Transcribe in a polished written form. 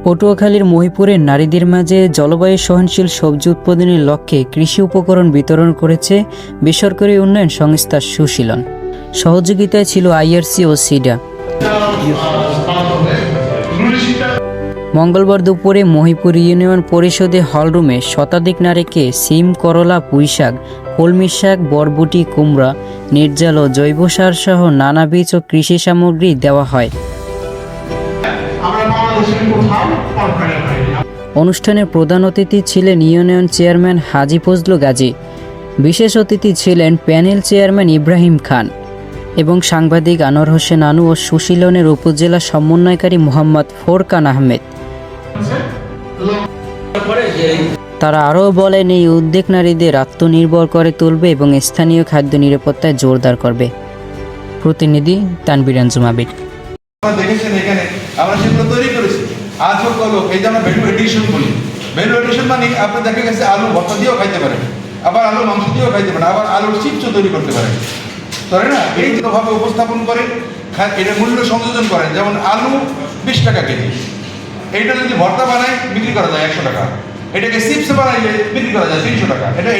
পটুয়াখালীর মহিপুরের নারীদের মাঝে জলবায়ু সহনশীল সবজি উৎপাদনের লক্ষ্যে কৃষি উপকরণ বিতরণ করেছে বেসরকারি উন্নয়ন সংস্থা সুশীলন। সহযোগিতায় ছিল আইআরসি ও সিডা। মঙ্গলবার দুপুরে মহিপুর ইউনিয়ন পরিষদে হলরুমে শতাধিক নারীকে সিম, করলা, পুঁইশাক, কলমি শাক, বরবটি, কুমড়া, নির্জাল ও জৈব সার সহ নানা বীজ ও কৃষি সামগ্রী দেওয়া হয়। অনুষ্ঠানে প্রধান অতিথি ছিলেন ইউনিয়ন চেয়ারম্যান হাজী ফজলু গাজী। বিশেষ অতিথি ছিলেন প্যানেল চেয়ারম্যান ইব্রাহিম খান এবং সাংবাদিক আনোয়ার হোসেন আনু ও সুশীলনের উপজেলা সমন্বয়কারী মোহাম্মদ ফোরকান আহমেদ। তারা আরও বলেন, এই উদ্যোগ নারীদের আত্মনির্ভর করে তুলবে এবং স্থানীয় খাদ্য নিরাপত্তায় জোরদার করবে। প্রতিনিধি তানভীর আঞ্জুম আবিদ। দেখেছেন এখানে আমরা সেগুলো তৈরি করেছি। আজ হোক কল হোক, এই যে আমরা ভ্যালু এডিশন বলি। ভ্যালু এডিশন মানে আপনি দেখা গেছে আলু ভর্তা দিয়েও খাইতে পারেন, আবার আলু মাংস দিয়েও খাইতে পারেন, আবার আলুর চিপসও তৈরি করতে পারেন, তাই না? এইভাবে উপস্থাপন করেন, এটা মূল্য সংযোজন করেন। যেমন আলু 20 টাকা কেজি, এইটা যদি ভর্তা বানায় বিক্রি করা যায় 100 টাকা, এটাকে চিপস বানাইলে বিক্রি করা যায় 300 টাকা। এটা